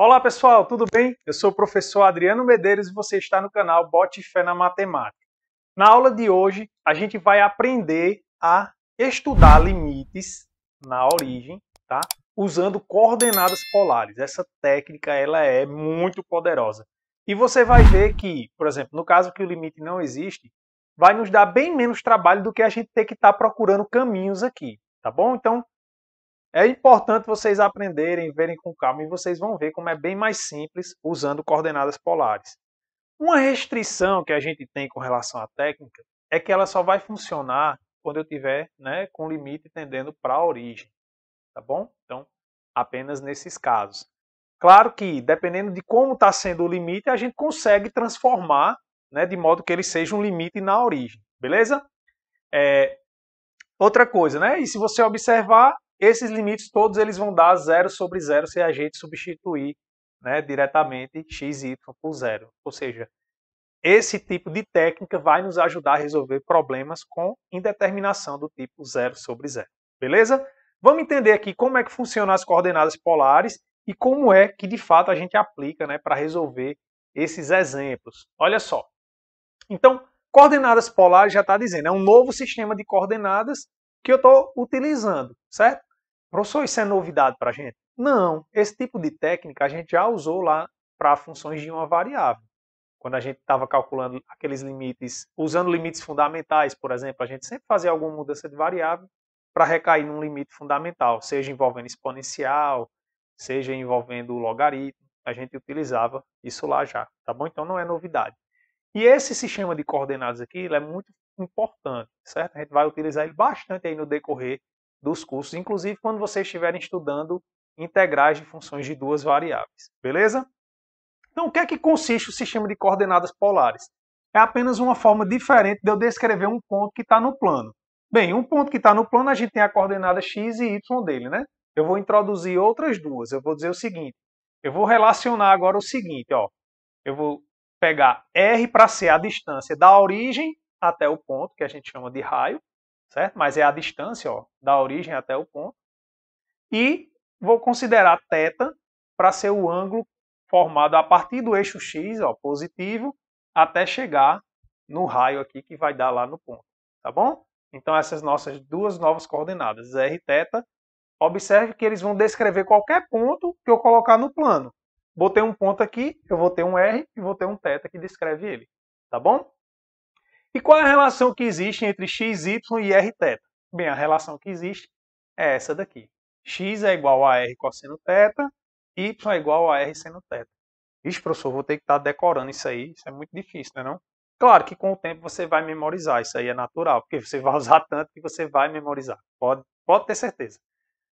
Olá pessoal, tudo bem? Eu sou o professor Adriano Medeiros e você está no canal Bote Fé na Matemática. Na aula de hoje, a gente vai aprender a estudar limites na origem, tá? Usando coordenadas polares. Essa técnica ela é muito poderosa. E você vai ver que, por exemplo, no caso que o limite não existe, vai nos dar bem menos trabalho do que a gente ter que estar procurando caminhos aqui, tá bom? Então, é importante vocês aprenderem, verem com calma e vocês vão ver como é bem mais simples usando coordenadas polares. Uma restrição que a gente tem com relação à técnica é que ela só vai funcionar quando eu tiver, com o limite tendendo para a origem, tá bom? Então, apenas nesses casos. Claro que, dependendo de como está sendo o limite, a gente consegue transformar, de modo que ele seja um limite na origem, beleza? Outra coisa, E se você observar, esses limites todos eles vão dar zero sobre zero se a gente substituir, diretamente x e y por zero. Ou seja, esse tipo de técnica vai nos ajudar a resolver problemas com indeterminação do tipo zero sobre zero. Beleza? Vamos entender aqui como é que funcionam as coordenadas polares e como é que de fato a gente aplica, para resolver esses exemplos. Olha só. Então, coordenadas polares já está dizendo, é um novo sistema de coordenadas que eu estou utilizando, certo? Professor, isso é novidade para a gente? Não, esse tipo de técnica a gente já usou lá para funções de uma variável. Quando a gente estava calculando aqueles limites, usando limites fundamentais, por exemplo, a gente sempre fazia alguma mudança de variável para recair num limite fundamental, seja envolvendo exponencial, seja envolvendo logaritmo, a gente utilizava isso lá já, tá bom? Então não é novidade. E esse sistema de coordenadas aqui ele é muito importante, certo? A gente vai utilizar ele bastante aí no decorrer dos cursos, inclusive quando vocês estiverem estudando integrais de funções de duas variáveis, beleza? Então, o que é que consiste o sistema de coordenadas polares? É apenas uma forma diferente de eu descrever um ponto que está no plano. Bem, um ponto que está no plano, a gente tem a coordenada x e y dele, né? Eu vou introduzir outras duas. Eu vou dizer o seguinte, eu vou relacionar agora o seguinte, ó. Eu vou pegar R para ser a distância da origem até o ponto, que a gente chama de raio, certo? Mas é a distância, ó, da origem até o ponto. E vou considerar θ para ser o ângulo formado a partir do eixo x, ó, positivo, até chegar no raio aqui que vai dar lá no ponto, tá bom? Então essas nossas duas novas coordenadas, r e θ, observe que eles vão descrever qualquer ponto que eu colocar no plano. Botei um ponto aqui, eu vou ter um R e vou ter um θ que descreve ele, tá bom? E qual é a relação que existe entre x, y e r θ? Bem, a relação que existe é essa daqui. X é igual a R cosseno θ, y é igual a R seno θ. Vixe, professor, vou ter que estar decorando isso aí, isso é muito difícil, não é não? Claro que com o tempo você vai memorizar, isso aí é natural, porque você vai usar tanto que você vai memorizar, pode ter certeza.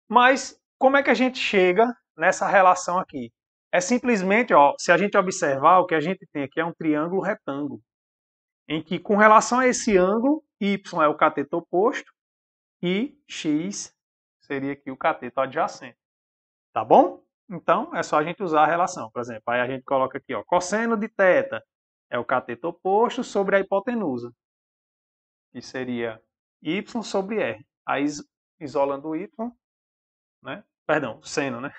Mas como é que a gente chega nessa relação aqui? É simplesmente, ó, se a gente observar, o que a gente tem aqui é um triângulo retângulo, em que com relação a esse ângulo, y é o cateto oposto e x seria aqui o cateto adjacente. Tá bom? Então, é só a gente usar a relação. Por exemplo, aí a gente coloca aqui, ó, cosseno de θ é o cateto oposto sobre a hipotenusa, que seria y sobre r. Aí, isolando o y, Perdão, seno,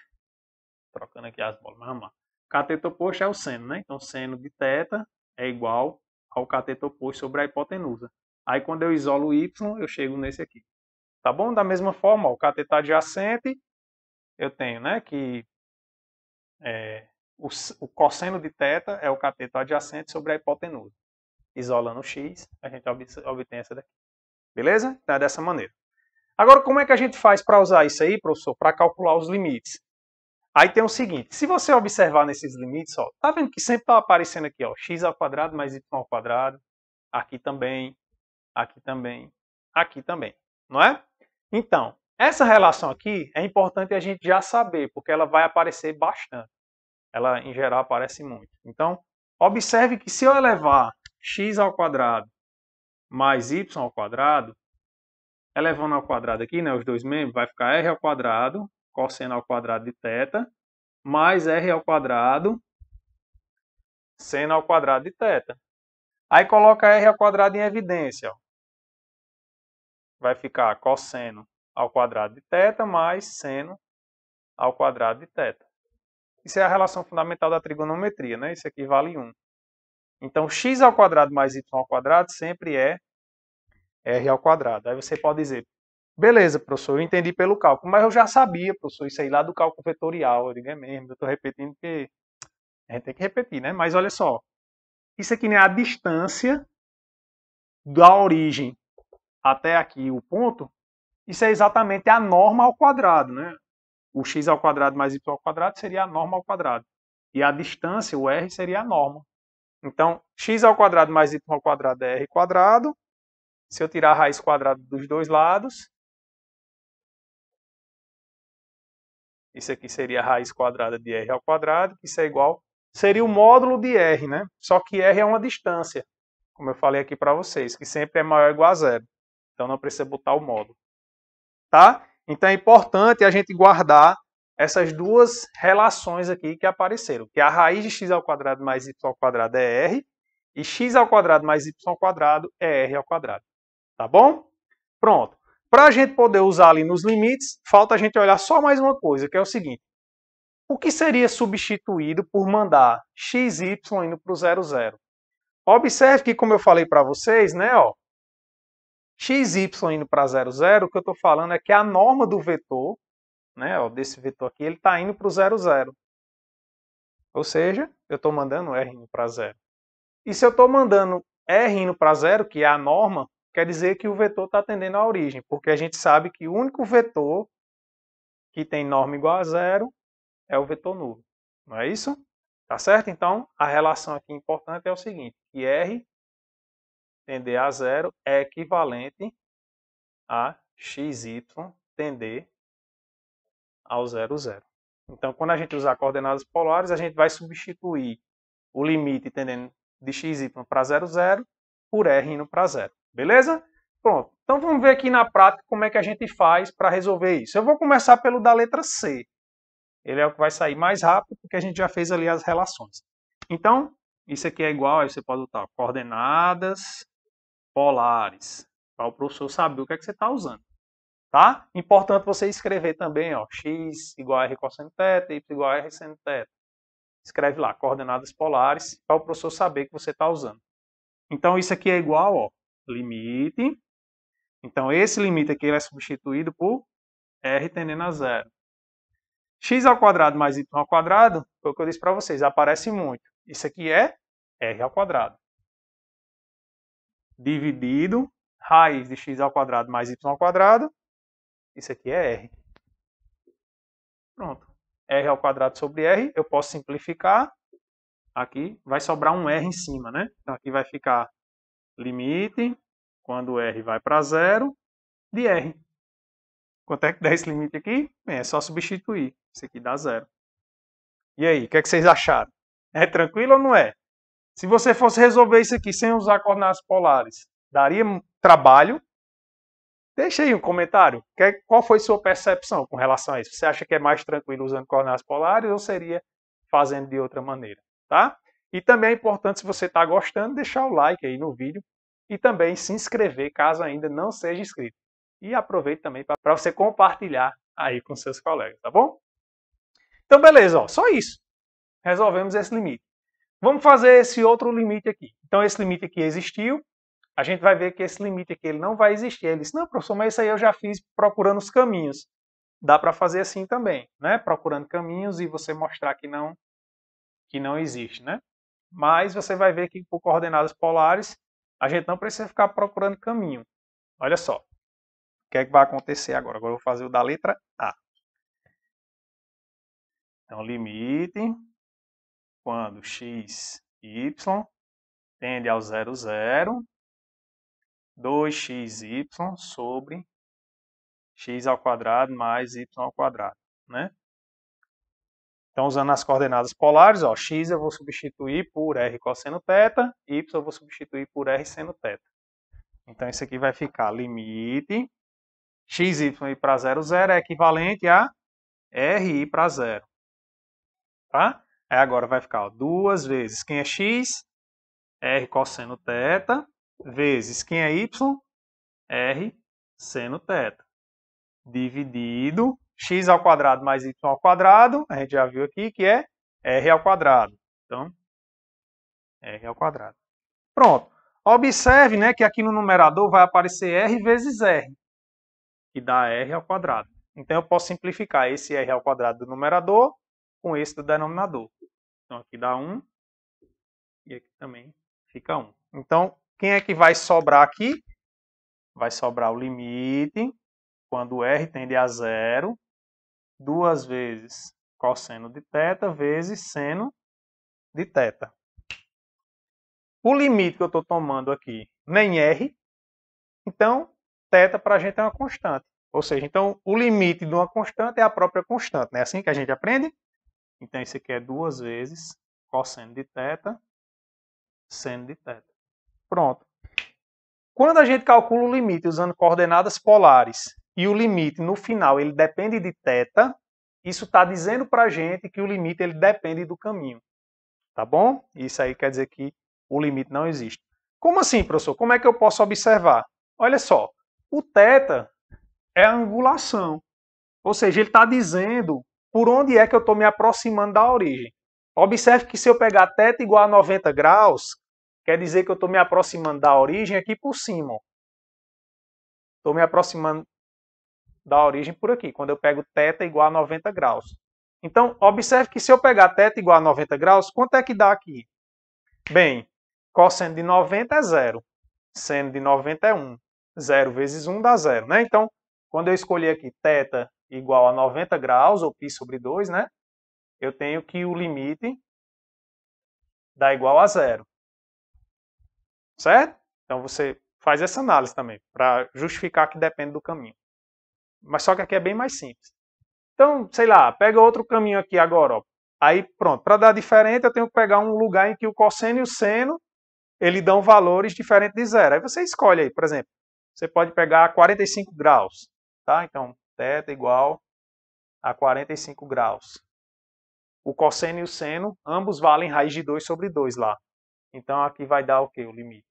Trocando aqui as bolas, mas vamos lá. Cateto oposto é o seno, Então, seno de θ é igual ao cateto oposto sobre a hipotenusa. Aí, quando eu isolo o y, eu chego nesse aqui. Tá bom? Da mesma forma, ó, o cateto adjacente, eu tenho, que o cosseno de θ é o cateto adjacente sobre a hipotenusa. Isolando o x, a gente obtém essa daqui. Beleza? Então, é dessa maneira. Agora, como é que a gente faz para usar isso aí, professor, para calcular os limites? Aí tem o seguinte, se você observar nesses limites, ó, tá vendo que sempre está aparecendo aqui, ó, x ao quadrado mais y ao quadrado, aqui também, aqui também, aqui também, não é? Então, essa relação aqui é importante a gente já saber, porque ela vai aparecer bastante. Ela, em geral, aparece muito. Então, observe que se eu elevar x ao quadrado mais y ao quadrado, elevando ao quadrado aqui, os dois membros, vai ficar r ao quadrado, cosseno ao quadrado de θ, mais r ao quadrado, seno ao quadrado de θ. Aí coloca r ao quadrado em evidência. Ó. Vai ficar cosseno ao quadrado de θ mais seno ao quadrado de θ. Isso é a relação fundamental da trigonometria, né? Isso aqui vale 1. Então, x ao quadrado mais y ao quadrado sempre é r ao quadrado. Aí você pode dizer, beleza, professor, eu entendi pelo cálculo, mas eu já sabia, professor, isso aí lá do cálculo vetorial. Eu digo, é mesmo, eu estou repetindo porque a gente tem que repetir, né? Mas olha só, isso aqui é a distância da origem até aqui, o ponto, isso é exatamente a norma ao quadrado, né? O x ao quadrado mais y ao quadrado seria a norma ao quadrado. E a distância, o r, seria a norma. Então, x ao quadrado mais y ao quadrado é r quadrado. Se eu tirar a raiz quadrada dos dois lados, isso aqui seria a raiz quadrada de r ao quadrado, que isso é igual, seria o módulo de r, né? Só que r é uma distância, como eu falei aqui para vocês, que sempre é maior ou igual a zero. Então não precisa botar o módulo. Tá? Então é importante a gente guardar essas duas relações aqui que apareceram, que a raiz de x ao quadrado mais y ao quadrado é r, e x ao quadrado mais y ao quadrado é r ao quadrado. Tá bom? Pronto. Para a gente poder usar ali nos limites, falta a gente olhar só mais uma coisa, que é o seguinte. O que seria substituído por mandar x, y indo para o 0, 0? Observe que, como eu falei para vocês, né, ó, x, y indo para 0, 0, o que eu estou falando é que a norma do vetor, né, ó, desse vetor aqui, ele está indo para o 0, 0. Ou seja, eu estou mandando r indo para 0. E se eu estou mandando r indo para 0, que é a norma, quer dizer que o vetor está tendendo à origem, porque a gente sabe que o único vetor que tem norma igual a 0 é o vetor nulo. Não é isso? Tá certo? Então, a relação aqui importante é o seguinte, que r tender a 0 é equivalente a xy tender ao 0, 0. Então, quando a gente usar coordenadas polares, a gente vai substituir o limite tendendo de xy para 0, 0 por r indo para 0. Beleza? Pronto. Então, vamos ver aqui na prática como é que a gente faz para resolver isso. Eu vou começar pelo da letra C. Ele é o que vai sair mais rápido, porque a gente já fez ali as relações. Então, isso aqui é igual, aí você pode botar coordenadas polares, para o professor saber o que é que você está usando. Tá? Importante você escrever também, ó, x igual a r cosseno θ, y igual a r seno θ. Escreve lá, coordenadas polares, para o professor saber que você está usando. Então, isso aqui é igual, ó, limite. Então, esse limite aqui ele é substituído por r tendendo a 0. X ao quadrado mais y ao quadrado, foi o que eu disse para vocês, aparece muito. Isso aqui é r ao quadrado. Dividido, raiz de x ao quadrado mais y ao quadrado, isso aqui é r. Pronto. R ao quadrado sobre r, eu posso simplificar. Aqui vai sobrar um r em cima, né? Então aqui vai ficar limite, quando r vai para 0, de r. Quanto é que dá esse limite aqui? Bem, é só substituir. Isso aqui dá 0. E aí, o que é que vocês acharam? É tranquilo ou não é? Se você fosse resolver isso aqui sem usar coordenadas polares, daria trabalho? Deixa aí um comentário. Qual foi sua percepção com relação a isso? Você acha que é mais tranquilo usando coordenadas polares ou seria fazendo de outra maneira? Tá? E também é importante, se você está gostando, deixar o like aí no vídeo e também se inscrever caso ainda não seja inscrito. E aproveite também para você compartilhar aí com seus colegas, tá bom? Então, beleza, ó, só isso. Resolvemos esse limite. Vamos fazer esse outro limite aqui. Então, esse limite aqui existiu. A gente vai ver que esse limite aqui ele não vai existir. Ele disse, não, professor, mas isso aí eu já fiz procurando os caminhos. Dá para fazer assim também, né? Procurando caminhos e você mostrar que não existe, né? Mas você vai ver que por coordenadas polares, a gente não precisa ficar procurando caminho. Olha só. O que é que vai acontecer agora? Agora eu vou fazer o da letra A. Então, limite quando x, y tende ao 0, 0, 2xy sobre x ao quadrado mais y ao quadrado, né? Então, usando as coordenadas polares, ó, x eu vou substituir por r cosseno θ, y eu vou substituir por r seno θ. Então, isso aqui vai ficar limite x, y ir para 0, 0 é equivalente a r ir para 0. Tá? Aí agora vai ficar ó, duas vezes quem é x, r cosseno θ, vezes quem é y, r seno θ. Dividido x ao quadrado mais y ao quadrado, a gente já viu aqui que é R ao quadrado. Então, R ao quadrado. Pronto. Observe, né, que aqui no numerador vai aparecer R vezes R, que dá R ao quadrado. Então, eu posso simplificar esse R ao quadrado do numerador com esse do denominador. Então, aqui dá 1 e aqui também fica 1. Então, quem é que vai sobrar aqui? Vai sobrar o limite, quando R tende a zero, 2 vezes cosseno de θ vezes seno de θ. O limite que eu estou tomando aqui nem R, então θ para a gente é uma constante. Ou seja, então o limite de uma constante é a própria constante. Não é assim que a gente aprende? Então isso aqui é 2 vezes cosseno de θ, seno de θ. Pronto. Quando a gente calcula o limite usando coordenadas polares e o limite no final ele depende de θ, isso está dizendo para a gente que o limite ele depende do caminho. Tá bom? Isso aí quer dizer que o limite não existe. Como assim, professor? Como é que eu posso observar? Olha só, o θ é a angulação. Ou seja, ele está dizendo por onde é que eu estou me aproximando da origem. Observe que se eu pegar θ igual a 90 graus, quer dizer que eu estou me aproximando da origem aqui por cima. Estou me aproximando da origem por aqui, quando eu pego θ igual a 90 graus. Então, observe que se eu pegar θ igual a 90 graus, quanto é que dá aqui? Bem, cosseno de 90 é 0. Seno de 90 é 1. 0 vezes 1 dá 0, né? Então, quando eu escolher aqui θ igual a 90 graus, ou π sobre 2, né? Eu tenho que o limite dá igual a 0. Certo? Então, você faz essa análise também, para justificar que depende do caminho. Mas só que aqui é bem mais simples. Então, sei lá, pega outro caminho aqui agora, ó. Aí, pronto, para dar diferente, eu tenho que pegar um lugar em que o cosseno e o seno, eles dão valores diferentes de zero. Aí você escolhe aí, por exemplo, você pode pegar 45 graus, tá? Então, θ igual a 45 graus. O cosseno e o seno, ambos valem raiz de 2 sobre 2 lá. Então, aqui vai dar o quê? O limite.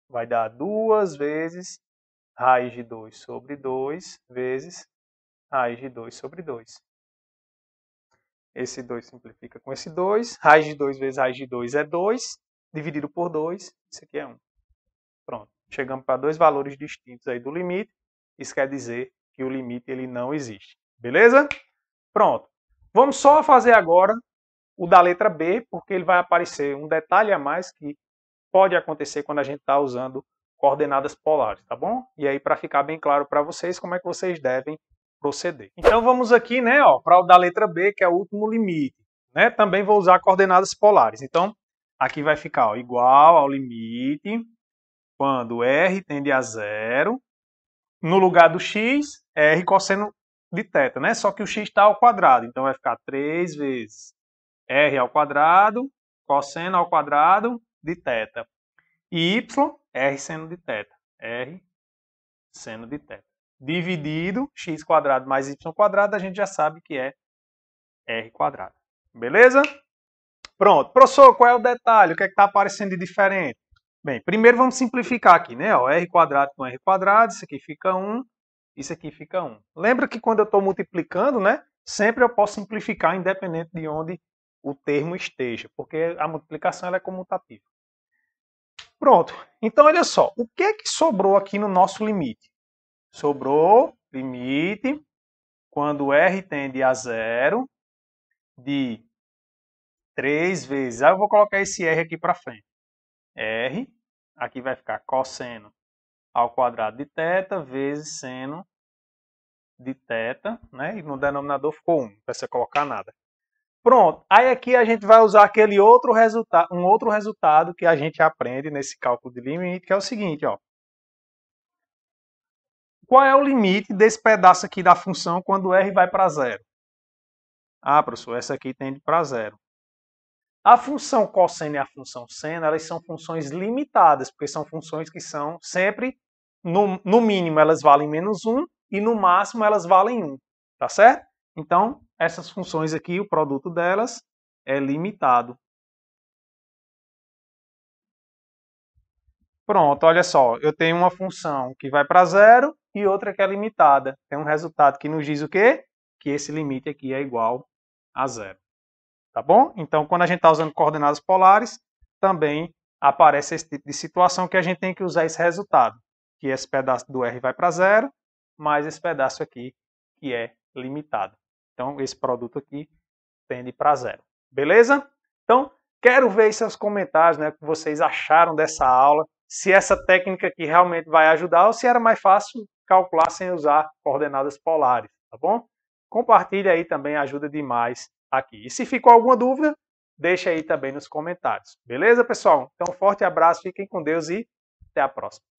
Vai dar 2 vezes raiz de 2 sobre 2 vezes raiz de 2 sobre 2. Esse 2 simplifica com esse 2. Raiz de 2 vezes raiz de 2 é 2. Dividido por 2, isso aqui é 1. Pronto. Chegamos para dois valores distintos aí do limite. Isso quer dizer que o limite ele não existe. Beleza? Pronto. Vamos só fazer agora o da letra B, porque ele vai aparecer um detalhe a mais que pode acontecer quando a gente está usando coordenadas polares, tá bom? E aí, para ficar bem claro para vocês, como é que vocês devem proceder. Então vamos aqui, né, para o da letra B, que é o último limite, né? Também vou usar coordenadas polares. Então, aqui vai ficar, ó, igual ao limite quando r tende a zero, no lugar do x, é r cosseno de θ, né? Só que o x está ao quadrado, então vai ficar 3 vezes r ao quadrado, cosseno ao quadrado de θ. E y, r seno de θ. R seno de θ. Dividido, x quadrado mais y quadrado, a gente já sabe que é r quadrado. Beleza? Pronto. Professor, qual é o detalhe? O que é que está aparecendo de diferente? Bem, primeiro vamos simplificar aqui, né? Ó, r quadrado com r quadrado, isso aqui fica 1, isso aqui fica 1. Lembra que quando eu estou multiplicando, né? Sempre eu posso simplificar independente de onde o termo esteja, porque a multiplicação ela é comutativa. Pronto. Então, olha só. O que é que sobrou aqui no nosso limite? Sobrou limite quando r tende a zero de 3 vezes. Aí eu vou colocar esse r aqui para frente. R, aqui vai ficar cosseno ao quadrado de θ vezes seno de θ, né? E no denominador ficou 1, não precisa colocar nada. Pronto. Aí aqui a gente vai usar aquele outro resultado, um outro resultado que a gente aprende nesse cálculo de limite, que é o seguinte, ó. Qual é o limite desse pedaço aqui da função quando r vai para zero? Ah, professor, essa aqui tende para zero. A função cosseno e a função seno, elas são funções limitadas, porque são funções que são sempre, no mínimo, elas valem menos 1 e no máximo elas valem 1, tá certo? Então, essas funções aqui, o produto delas é limitado. Pronto, olha só, eu tenho uma função que vai para zero e outra que é limitada. Tem um resultado que nos diz o quê? Que esse limite aqui é igual a zero. tá bom? Então, quando a gente está usando coordenadas polares, também aparece esse tipo de situação que a gente tem que usar esse resultado, que esse pedaço do R vai para zero, mais esse pedaço aqui, que é limitado. Então, esse produto aqui tende para zero. Beleza? Então, quero ver seus comentários, né, o que vocês acharam dessa aula, se essa técnica aqui realmente vai ajudar ou se era mais fácil calcular sem usar coordenadas polares, tá bom? Compartilha aí também, ajuda demais aqui. E se ficou alguma dúvida, deixa aí também nos comentários. Beleza, pessoal? Então, forte abraço, fiquem com Deus e até a próxima.